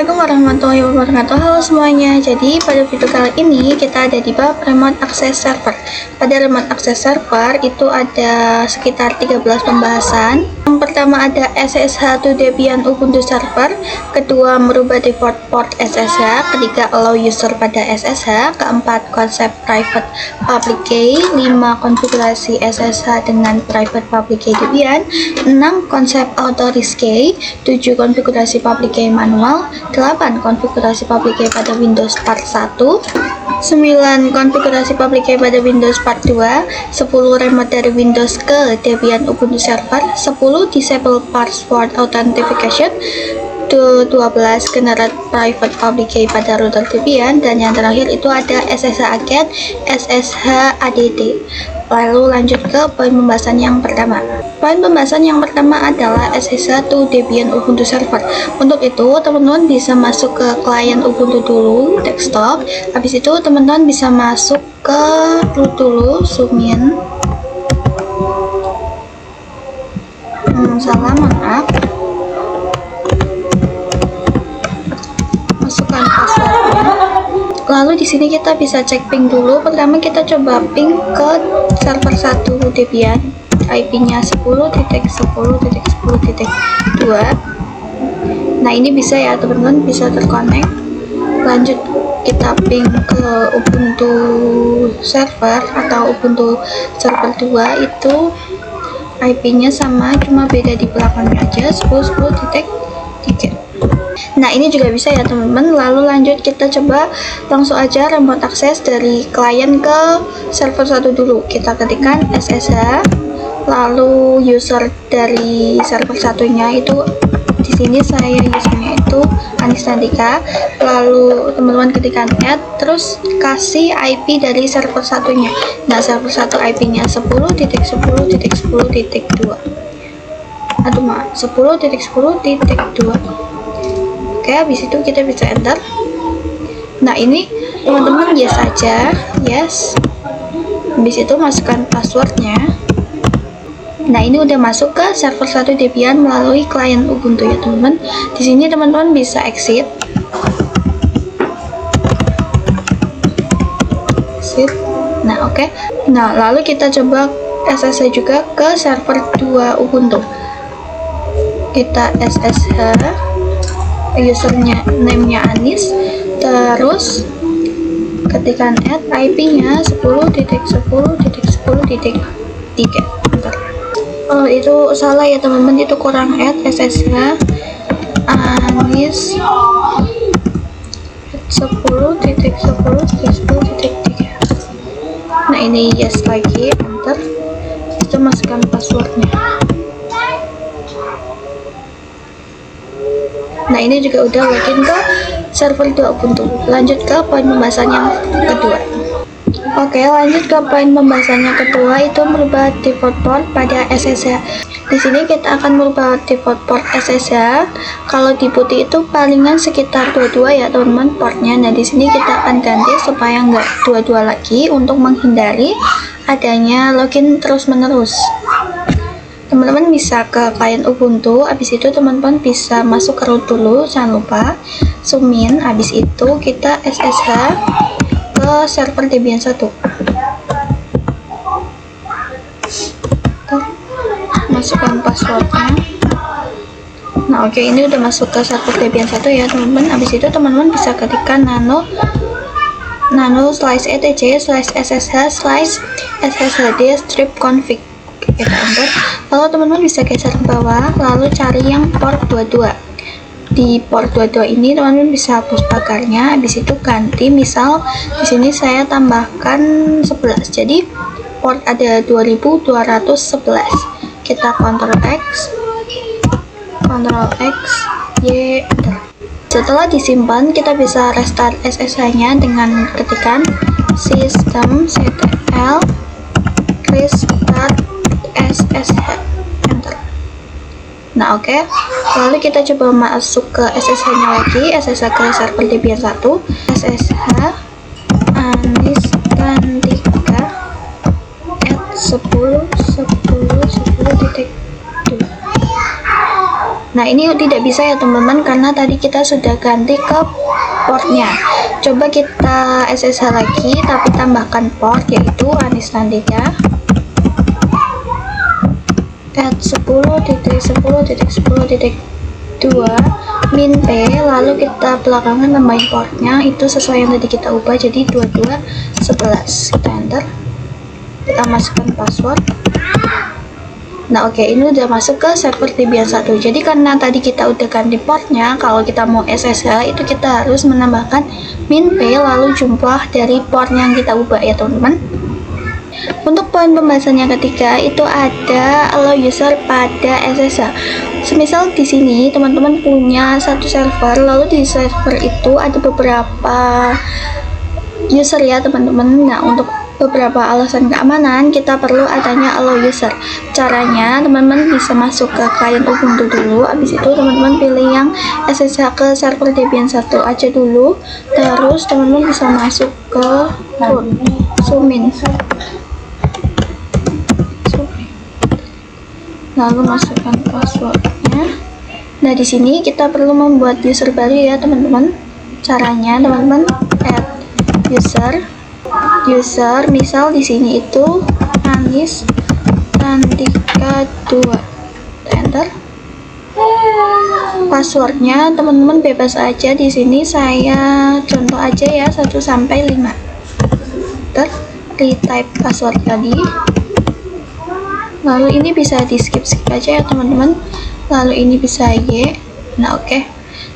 Assalamualaikum warahmatullahi wabarakatuh. Halo semuanya. Jadi pada video kali ini kita ada di bab remote access server. Pada remote access server itu ada sekitar 13 pembahasan. Yang pertama ada SSH to Debian Ubuntu server, kedua merubah default port SSH, ketiga allow user pada SSH, keempat konsep private public key, 5 konfigurasi SSH dengan private public key Debian, 6 konsep authorize key, 7 konfigurasi public key manual, 8 konfigurasi public key pada Windows Part 1, 9 konfigurasi public key pada Windows Part 2, 10 remote dari Windows ke Debian Ubuntu server, 10 disable password authentication, 12 generate private public key pada router Debian, dan yang terakhir itu ada SSH Agent, SSH ADD. Lalu lanjut ke poin pembahasan yang pertama. Poin pembahasan yang pertama adalah SSH to Debian Ubuntu server. Untuk itu teman-teman bisa masuk ke klien Ubuntu dulu, desktop. Habis itu teman-teman bisa masuk ke root dulu, zoom in. Maaf. Masukkan passwordnya. Lalu di sini kita bisa cek ping dulu. Pertama kita coba ping ke server 1 Debian, IP-nya 10.10.10.2. Nah, ini bisa ya teman-teman, bisa terkonek. Lanjut kita ping ke Ubuntu server atau Ubuntu server 2, itu IP-nya sama, cuma beda di belakangnya aja, 10.10.3. Nah, ini juga bisa ya teman-teman. Lalu lanjut kita coba langsung aja remote access dari klien ke server 1 dulu. Kita ketikkan SSH, lalu user dari server satunya itu di sini saya usernya itu Anistantika. Lalu teman-teman ketikkan add, terus kasih IP dari server satunya. Nah, server 1 IP-nya 10.10.10.2. 10.10.2. Oke, habis itu kita bisa enter. Nah, ini teman-teman yes saja, yes. Habis itu masukkan passwordnya. Nah, ini udah masuk ke server 1 Debian melalui klien Ubuntu ya teman-teman. Di sini teman-teman bisa exit. Nah, oke. Nah, lalu kita coba SSH juga ke server 2 Ubuntu. Kita SSH, usernya name-nya Anis, terus ketikkan add, IP-nya 10.10.10.3. Oh, itu salah ya teman-teman, itu kurang, add SSH Anis 10.10.10.3. Nah, ini yes lagi, enter. Kita masukkan passwordnya. Nah, ini juga udah login ke server 2 Ubuntu. Lanjut ke poin pembahasan yang kedua. Oke, lanjut ke poin pembahasan yang kedua, itu merubah default port pada SSH. Di sini kita akan merubah default port SSH. Kalau di putih itu palingan sekitar 22 ya teman-teman portnya. Nah, di sini kita akan ganti supaya nggak 22 lagi untuk menghindari adanya login terus-menerus. Teman-teman bisa ke klien Ubuntu, habis itu teman-teman bisa masuk ke root dulu, jangan lupa zoom in, habis itu kita SSH ke server Debian 1. Masukkan passwordnya. Nah, oke, ini udah masuk ke server Debian 1 ya teman-teman. Habis itu teman-teman bisa ketikkan nano /etc/sshd strip config. Kita enter. Lalu teman-teman bisa geser ke bawah, lalu cari yang port 22. Di port 22 ini teman-teman bisa hapus pagarnya, habis itu ganti, misal di sini saya tambahkan 11. Jadi port ada 2211. Kita Ctrl X, Y, enter. Setelah disimpan, kita bisa restart SSH-nya dengan ketikan systemctl restart SSH, enter. Nah, oke. Lalu kita coba masuk ke SSH-nya lagi, SSH ke server Debian 1, SSH Anistantika @ 10.10.10.2. Nah, ini tidak bisa ya teman-teman, karena tadi kita sudah ganti ke portnya. Coba kita SSH lagi, tapi tambahkan port, yaitu Anistantika at 10.10.10.2 min P, lalu kita belakangan nambahin portnya, itu sesuai yang tadi kita ubah jadi 2211. Kita enter, kita masukkan password. Nah, oke, ini udah masuk ke server Debian 1. Jadi karena tadi kita udah ganti portnya, kalau kita mau SSH itu kita harus menambahkan min P lalu jumlah dari port yang kita ubah ya teman-teman. Untuk poin pembahasan yang ketiga itu ada allow user pada SSH. Semisal di sini teman-teman punya satu server, lalu di server itu ada beberapa user ya teman-teman. Nah, untuk beberapa alasan keamanan kita perlu adanya allow user. Caranya teman-teman bisa masuk ke client Ubuntu dulu, habis itu teman-teman pilih yang SSH ke server Debian 1 aja dulu, terus teman-teman bisa masuk ke sumin, lalu masukkan passwordnya. Nah, di sini kita perlu membuat user baru ya teman-teman. Caranya teman-teman add user, misal di sini itu Anistantika 2, enter. Passwordnya teman-teman bebas aja, di sini saya contoh aja ya 1 sampai 5. Retype password tadi. Lalu ini bisa di skip aja ya teman-teman. Lalu ini bisa Y. Nah, oke.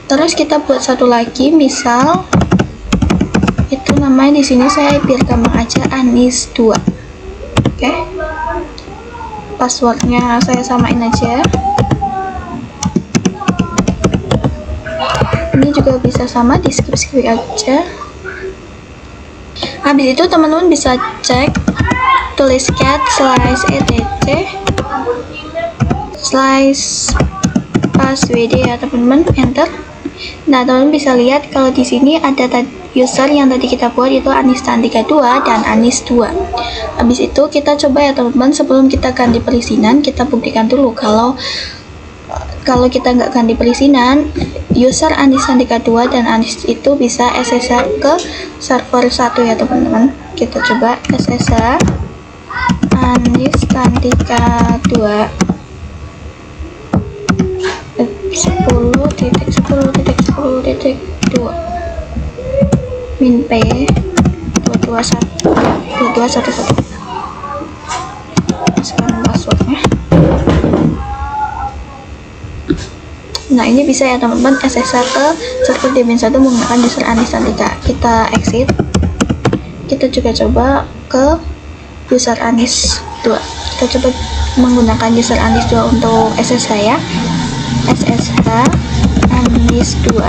Terus kita buat satu lagi, misal itu namanya di sini saya biar gampang aja Anis 2. Oke. Passwordnya saya samain aja. Ini juga bisa sama, di skip aja. Habis itu teman-teman bisa cek, tulis cat /etc/passwd ya teman-teman, enter. Nah, teman-teman bisa lihat kalau di sini ada user yang tadi kita buat itu Anistantika 2 dan Anis 2. Habis itu kita coba ya teman-teman, sebelum kita ganti perizinan kita buktikan dulu kalau kita nggak ganti perizinan, user Anistantika 2 dan Anis itu bisa SSH ke server 1 ya teman-teman. Kita coba SSH Anistantika 2 10.10.10.2 min P 2211. Masukkan passwordnya. Nah, ini bisa ya teman-teman SSH ke server Debian 1 menggunakan user Anistantika. Kita exit. Kita juga coba ke user Anis 2. Kita coba menggunakan user Anis 2 untuk SSH ya. SSH Anis 2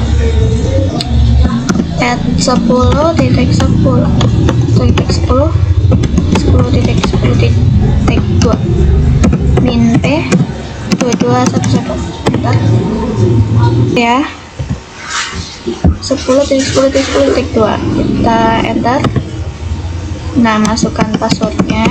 at 10.10.10.10.2 min P 2211. Bentar ya, 10.10.10.2 kita enter. Nah, masukkan passwordnya.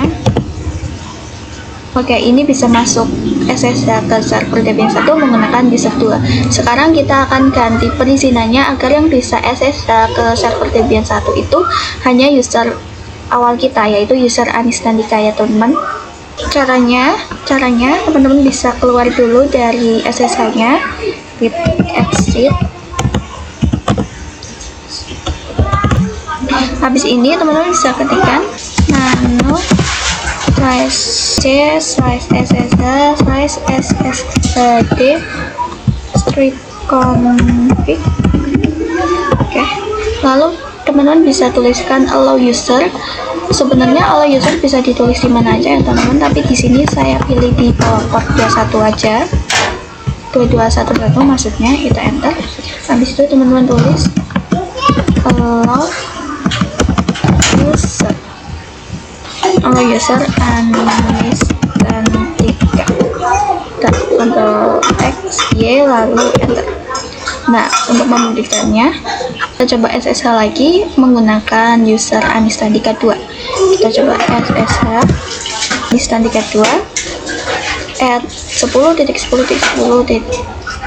Oke, ini bisa masuk SSH ke server Debian 1 menggunakan user 2. Sekarang kita akan ganti perizinannya agar yang bisa SSH ke server Debian 1 itu hanya user awal kita, yaitu user Anistantika ya teman-teman. Caranya teman-teman bisa keluar dulu dari SSH-nya, exit. Habis ini teman-teman bisa ketikkan nano /c/ssh/sshd strip config. Oke. Lalu teman-teman bisa tuliskan allow user. Sebenarnya allow user bisa ditulis di mana aja ya teman-teman, tapi di sini saya pilih di bawah port 21 aja. 2211 maksudnya, kita enter. Habis itu teman-teman tulis allow user Anistantika. Ctrl X Y lalu enter. Nah, untuk membuktikannya kita coba SSH lagi menggunakan user Anistantika 2. Kita coba SSH Anistantika 2 at 10.10.10.2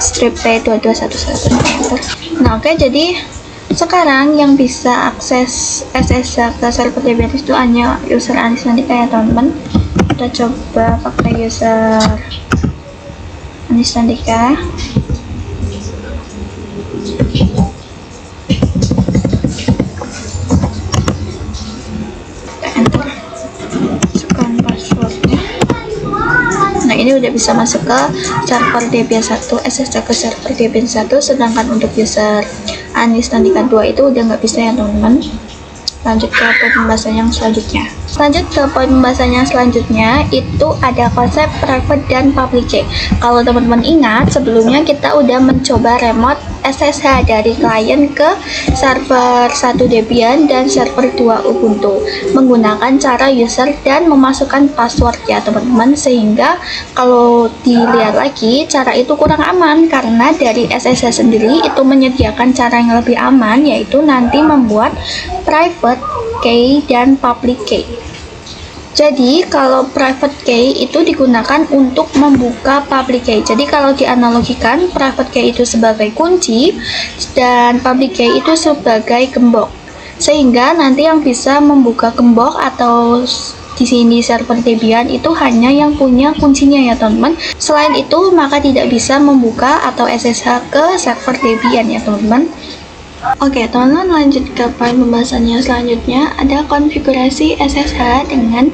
strip p2211 enter. Nah oke, jadi sekarang yang bisa akses SSH ke server Debian itu hanya user Anis Nandika ya teman-teman. Kita coba pakai user Anis Nandika. Enter, masukkan passwordnya. Nah ini udah bisa masuk ke server Debian 1, SSH ke server Debian 1, sedangkan untuk user Anis Nandika 2 itu udah nggak bisa ya teman-teman. Lanjut ke poin pembahasan yang selanjutnya. Lanjut ke poin pembahasan yang selanjutnya, itu ada konsep private dan public key. Kalau teman-teman ingat, sebelumnya kita udah mencoba remote SSH dari klien ke server 1 Debian dan server 2 Ubuntu menggunakan cara user dan memasukkan password ya teman-teman, sehingga kalau dilihat lagi cara itu kurang aman karena dari SSH sendiri itu menyediakan cara yang lebih aman, yaitu nanti membuat private key dan public key. Jadi kalau private key itu digunakan untuk membuka public key. Jadi kalau dianalogikan, private key itu sebagai kunci dan public key itu sebagai gembok. Sehingga nanti yang bisa membuka gembok atau di sini server Debian itu hanya yang punya kuncinya ya teman-teman. Selain itu maka tidak bisa membuka atau SSH ke server Debian ya teman-teman. Oke teman-teman, lanjut ke poin pembahasannya selanjutnya, ada konfigurasi SSH dengan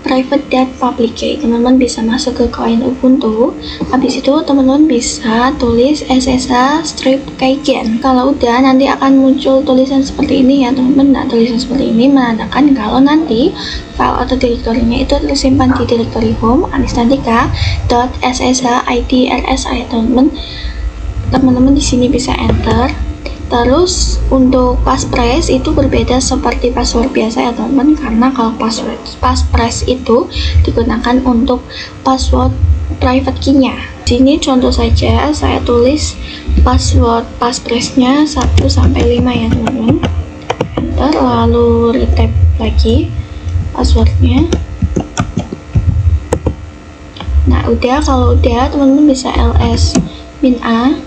private dan public key. Teman-teman bisa masuk ke klien Ubuntu, habis itu teman-teman bisa tulis SSH strip keygen. Kalau udah nanti akan muncul tulisan seperti ini ya teman-teman. Nah tulisan seperti ini menandakan kalau nanti file atau direktorinya itu tersimpan di direktori home anisnandika.ssh id rsa ya teman-teman. Teman-teman di sini bisa enter. Terus untuk passphrase itu berbeda seperti password biasa ya teman-teman, karena kalau passphrase itu digunakan untuk password private key-nya. Sini contoh saja saya tulis password passphrase-nya 1 sampai 5 ya teman-teman. Enter, lalu retype lagi passwordnya. Nah udah, kalau udah teman-teman bisa ls-a.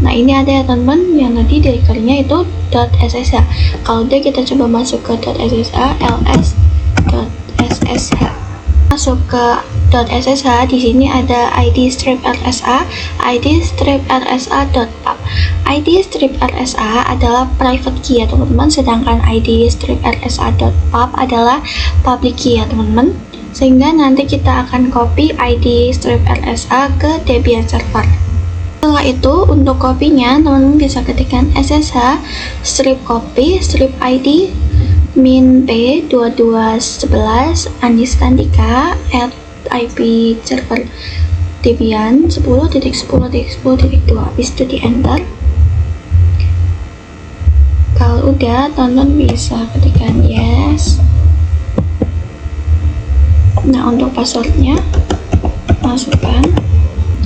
Nah ini ada ya teman-teman, yang tadi direktorinya itu .ssh. Kalau udah kita coba masuk ke .ssh, ls.ssh. Masuk ke .ssh, di sini ada id strip rsa, id strip rsa.pub. id strip rsa adalah private key ya teman-teman, sedangkan id strip rsa.pub adalah public key ya teman-teman. Sehingga nanti kita akan copy id strip rsa ke Debian server. Setelah itu untuk kopinya teman-teman bisa ketikkan ssh strip copy strip id min p 2211 anisnandika at ip server Debian 10.10.10.2. Habis itu di enter. Kalau udah teman-teman bisa ketikkan yes. Nah untuk passwordnya masukkan.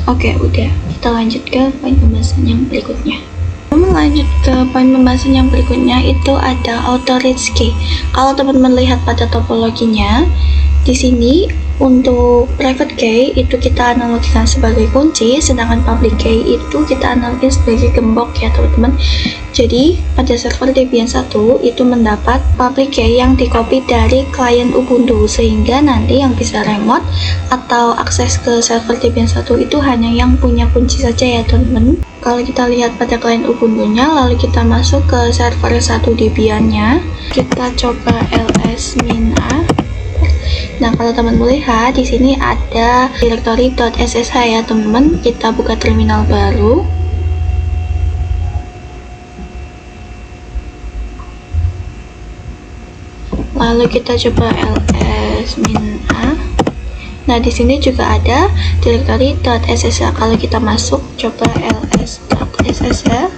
Oke udah, kita lanjut ke poin pembahasan yang berikutnya. Lanjut ke poin pembahasan yang berikutnya, itu ada auto reach key. Kalau teman-teman lihat pada topologinya, di sini untuk private key itu kita analogikan sebagai kunci, sedangkan public key itu kita analogikan sebagai gembok ya teman-teman. Jadi pada server Debian 1 itu mendapat public key yang di-copy dari klien Ubuntu, sehingga nanti yang bisa remote atau akses ke server Debian 1 itu hanya yang punya kunci saja ya teman-teman. Kalau kita lihat pada klien Ubuntu-nya, lalu kita masuk ke server 1 Debian-nya, kita coba ls-a. Nah, kalau teman-teman lihat di sini ada directory .ssh ya teman-teman. Kita buka terminal baru. Lalu kita coba ls-a. Nah, di sini juga ada directory .ssh. Kalau kita masuk, coba ls.ssh.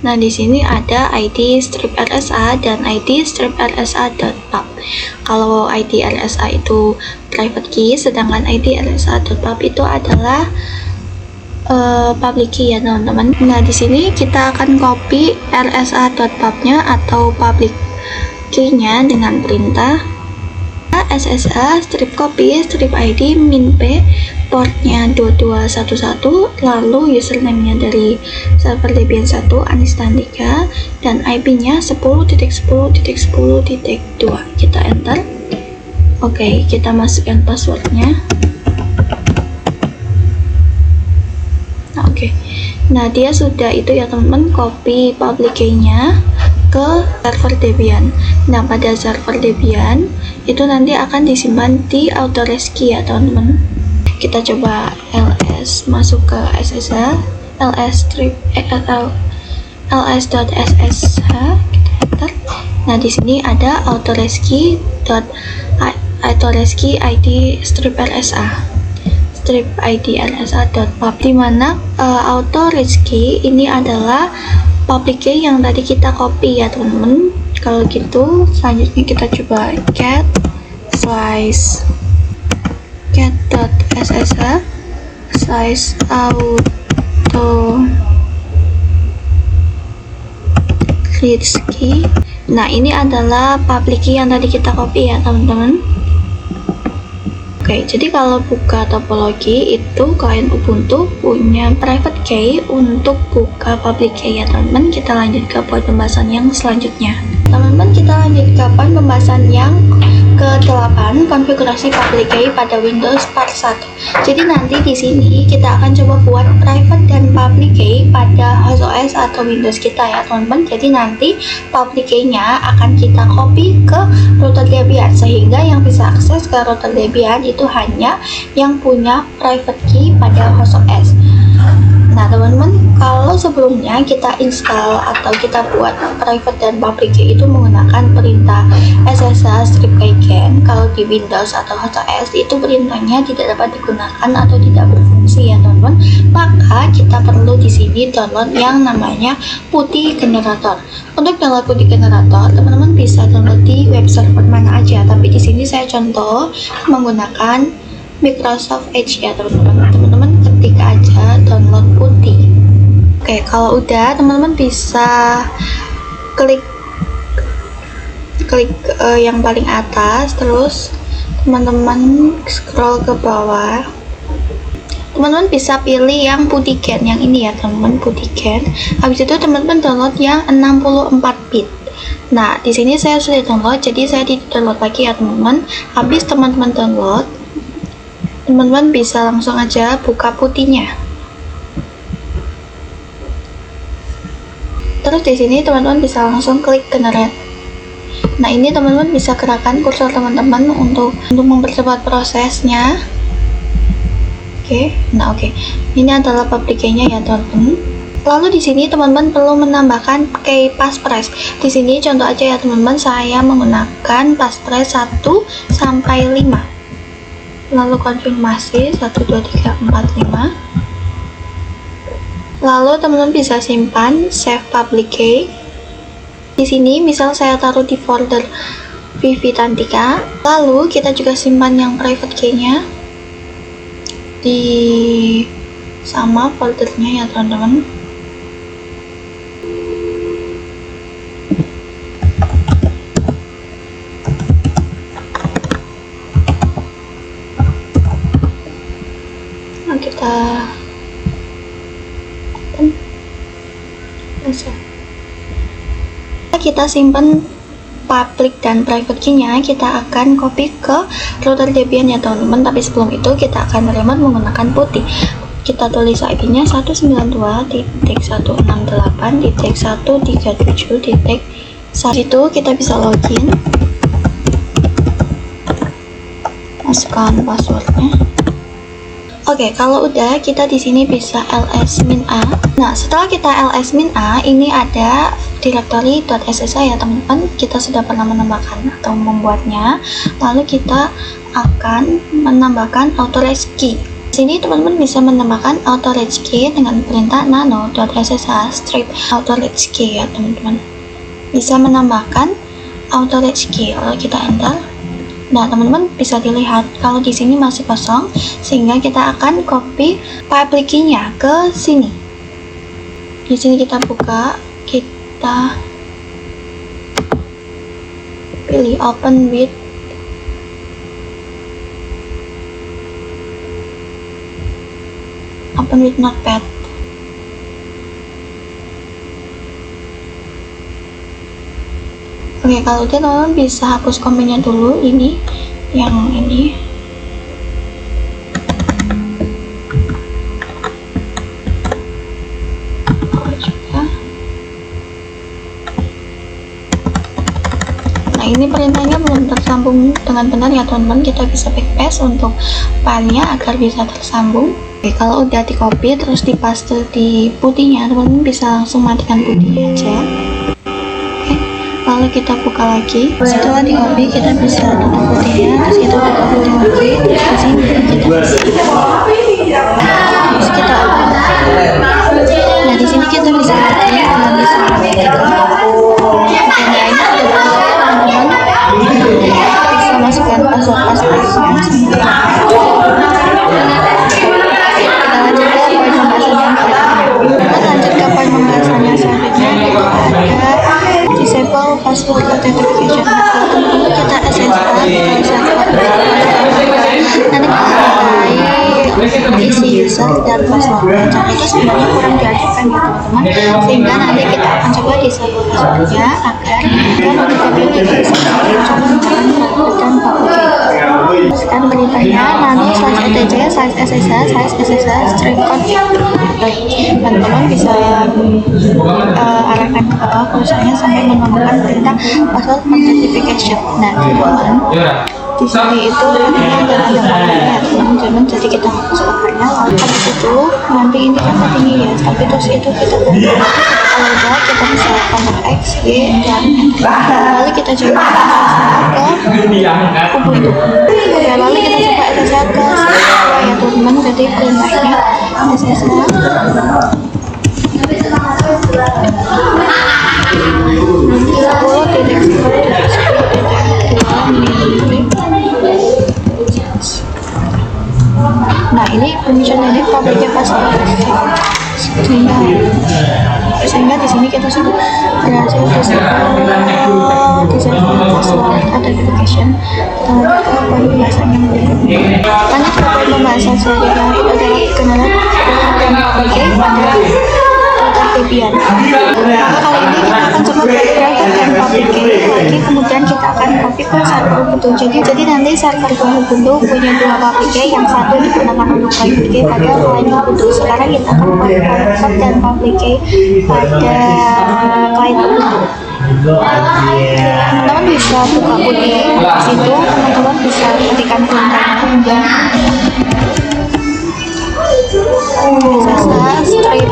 Nah, di sini ada id strip rsa dan id strip rsa.pub. Kalau id rsa itu private key, sedangkan id rsa.pub itu adalah public key ya teman-teman. Nah, di sini kita akan copy rsa.pub-nya atau public key-nya dengan perintah SSH, strip copy, strip ID, min p, portnya 2211, lalu username-nya dari server Debian 1 Anistandika, dan IP-nya 10.10.10.2. Kita enter. Oke, kita masukkan passwordnya. Oke. Nah, dia sudah itu ya teman-teman, copy public key-nya ke server Debian. Nah, pada server Debian itu nanti akan disimpan di autorescue ya teman-teman. Kita coba ls masuk ke SSH, ls.ssh, kita enter. Nah, di sini ada autorescue id strip lsa, strip id lsa.pub, di mana autorescue ini adalah public key yang tadi kita copy ya teman-teman. Kalau gitu selanjutnya kita coba cat/ssh/auto key. Nah, ini adalah public key yang tadi kita copy ya teman-teman. Oke, jadi kalau buka topologi itu klien Ubuntu punya private key untuk buka public key ya teman-teman. Kita lanjut ke buat pembahasan yang selanjutnya. Teman-teman, kita lanjut ke pembahasan yang ke-8, konfigurasi public key pada Windows Part 1. Jadi nanti di sini kita akan coba buat private dan public key pada host OS atau Windows kita ya teman-teman. Jadi nanti public key-nya akan kita copy ke router Debian, sehingga yang bisa akses ke router Debian itu hanya yang punya private key pada host OS. Nah teman-teman, kalau sebelumnya kita install atau kita buat private dan public key itu menggunakan perintah SSH strip keygen, kalau di Windows atau host OS itu perintahnya tidak dapat digunakan atau tidak berfungsi ya teman-teman. Maka kita perlu di sini download yang namanya PuTTY Generator. Untuk download PuTTY Generator, teman-teman bisa download di web server mana aja, tapi di sini saya contoh menggunakan Microsoft Edge ya teman-teman. Teman-teman ketik aja download PuTTY. Oke, kalau udah teman-teman bisa klik yang paling atas, terus teman-teman scroll ke bawah. Teman-teman bisa pilih yang PuTTYGen, yang ini ya teman-teman, PuTTYGen. Habis itu teman-teman download yang 64 bit. Nah, di sini saya sudah download, jadi saya di download lagi ya teman-teman. Habis teman-teman download, teman-teman bisa langsung aja buka PuTTY-nya. Terus di sini teman-teman bisa langsung klik generate. Nah, ini teman-teman bisa gerakan kursor teman-teman untuk mempercepat prosesnya. Oke. Ini adalah public key-nya ya teman-teman. Lalu di sini teman-teman perlu menambahkan key passphrase. Di sini contoh aja ya teman-teman, saya menggunakan passphrase 1 sampai 5. Lalu konfirmasi 1 2 3 4 5. Lalu teman-teman bisa simpan save public key. Di sini misal saya taruh di folder Vivi Tantika. Lalu kita juga simpan yang private key-nya di sama foldernya ya teman-teman. Kita simpan public dan private key-nya, kita akan copy ke router Debian ya teman-teman. Tapi sebelum itu kita akan remote menggunakan PuTTY. Kita tulis IP-nya 192.168.137.1. Itu kita bisa login, masukkan passwordnya. Oke, kalau udah kita di sini bisa ls-a. Nah, setelah kita ls-a, ini ada directory .ssh ya teman-teman. Kita sudah pernah menambahkan atau membuatnya. Lalu kita akan menambahkan autorescue. Di sini teman-teman bisa menambahkan autorescue dengan perintah nano.ssh strip autorescue ya teman-teman. Bisa menambahkan autorescue. Lalu kita enter. Nah, teman-teman bisa dilihat kalau di sini masih kosong, sehingga kita akan copy public key-nya ke sini. Di sini kita buka, kita pilih open with open with notepad. Oke, kalau udah teman-teman bisa hapus komennya dulu, ini yang ini. Nah, ini perintahnya belum tersambung dengan benar ya teman-teman, kita bisa backpaste untuk filenya agar bisa tersambung. Oke, kalau udah di copy terus di paste di putihnya, teman-teman bisa langsung matikan putihnya aja. Oke, lalu kita buka lagi. Setelah di copy kita bisa tutup putihnya, terus kita buka putih lagi, terus di sini kita terus kita nah di sini kita bisa lihat dengan bisa kita bisa masukkan password-passwordnya. Kita lanjut ke poin pembahasan yang selanjutnya, yaitu ada disable password authentication. Kita SSH nanti isi user dan passwordnya. Cara itu sebenarnya kurang diajarkan ya teman-teman, sehingga nanti kita akan coba disable passwordnya agar notifikasi bisa dan sekarang perintahnya nanti size SSH string config. Teman-teman bisa arahkan ke bawah kursornya sampai menemukan perintah password authentication. Nah teman-teman, di sini itu ada teman-teman, jadi kita hapus pakarnya, lalu habis itu nanti ini kan tadinya ya, tapi terus itu kita ganti. Kalau udah kita bisa tambah X, Y, dan lalu kita coba SSH ke kubu itu. Oke, lalu kita coba SSH ke ya teman-teman, jadi perintahnya SSH nah ini permission ini publicnya password sehingga di sini kita sudah berhasil disable password authentication. Kita lanjut ke poin pembahasan yang berikutnya. Lanjut ke poin pembahasan selanjutnya, itu adalah kenalan dan public pada VPN. Kali ini kita akan coba belajar dan public key lagi, kemudian kita akan copy ke server Ubuntu. Jadi nanti server Ubuntu punya dua public key, yang satu digunakan untuk private key pada lain Ubuntu. Sekarang kita akan convert dan public key pada client Ubuntu. Teman-teman bisa buka putih di situ, teman-teman bisa ketikkan perintahnya SSH strip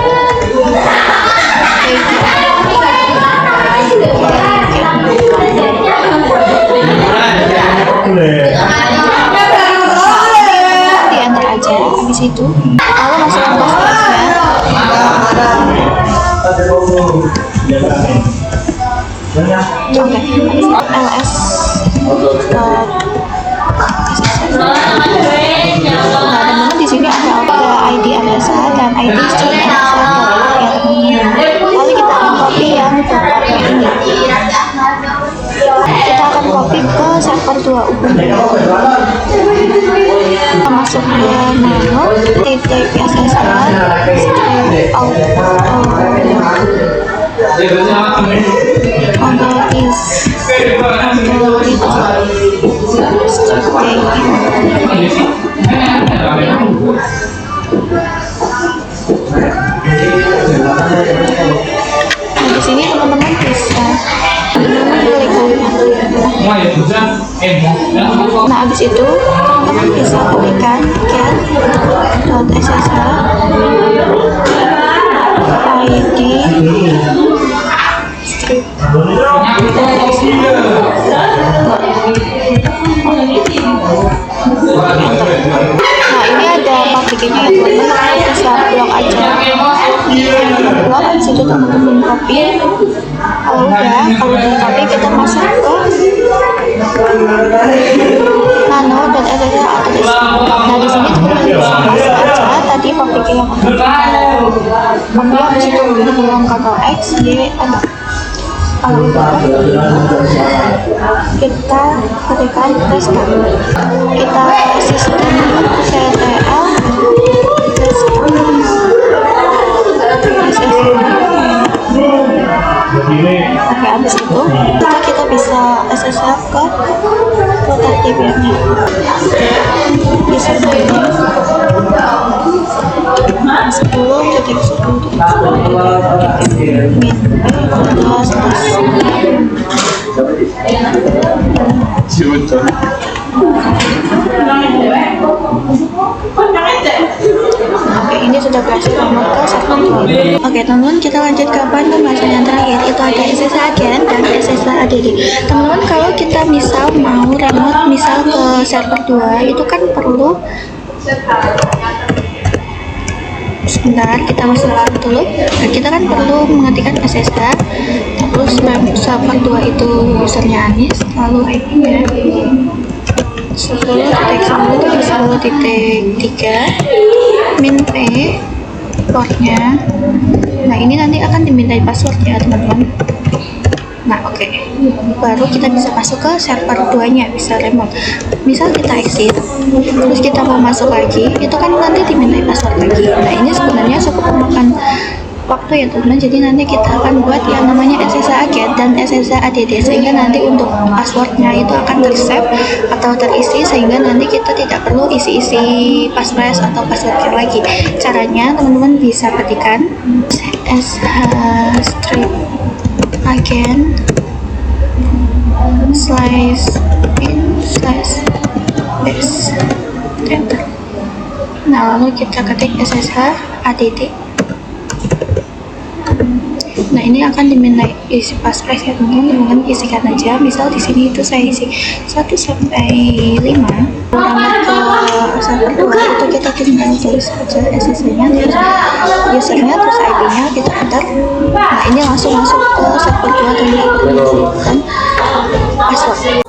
di enter aja habis itu, lalu masukkan passwordnya. Oke, ls nah di sini ada ID LSA dan ID string LSA ya teman-teman. Lalu kita akan copy yang dolarnya ini. Kita akan copy ke server 2 Ubuntu. Kita masuk ke menu titik SSH di sini teman-teman bisa klik nah habis itu teman-teman bisa klikkan get.ssh id strip nah ini ada publiknya ya teman-teman, bisa blok aja blok di situ teman-teman copy. Kalau udah copy kita masuk ke nano dan SSH atau di sini. Nah di sini teman-teman bisa pasang aja tadi publiknya yang udah di situ belum kata X, Y, atau kalau udah kita ketikkan restart, kita sistem CTL Oke, habis itu kita bisa SSR ke kotak TBR-nya. Bisa begini 10 Oke, ini sudah berhasil nomor ke segmen 2. Oke, teman-teman, kita lanjut ke pembahasan yang terakhir, itu ada SSH Agent dan SSH ADD. Teman-teman, kalau kita misal mau remote misal ke server 2, itu kan perlu, sebentar, kita masuk dulu. Nah, kita kan perlu mengetikkan SSH, terus server 2 itu usernya Anis, lalu IP-nya 10.10.10.3 min P portnya. Nah, ini nanti akan dimintai password ya teman-teman. Nah, oke. Baru kita bisa masuk ke server 2 nya, bisa remote. Misal kita exit, terus kita mau masuk lagi, itu kan nanti dimintai password lagi. Nah, ini sebenarnya cukup memakan waktu ya teman-teman. Jadi nanti kita akan buat yang namanya SSH Agent dan SSH ADD, sehingga nanti untuk passwordnya itu akan tersave atau terisi, sehingga nanti kita tidak perlu isi-isi passphrase atau password lagi. Caranya teman-teman bisa ketikkan SSH strip agent /in/base enter. Nah, lalu kita ketik SSH ADD. Nah, ini akan dimintai isi passphrase ya teman-teman, isikan aja. Misal di sini itu saya isi 1 sampai 5. Ke server 2 itu kita tinggal tulis aja SSH-nya, terus usernya, terus IP-nya kita enter. Nah, ini langsung masuk ke server 2 dan kita perlu password.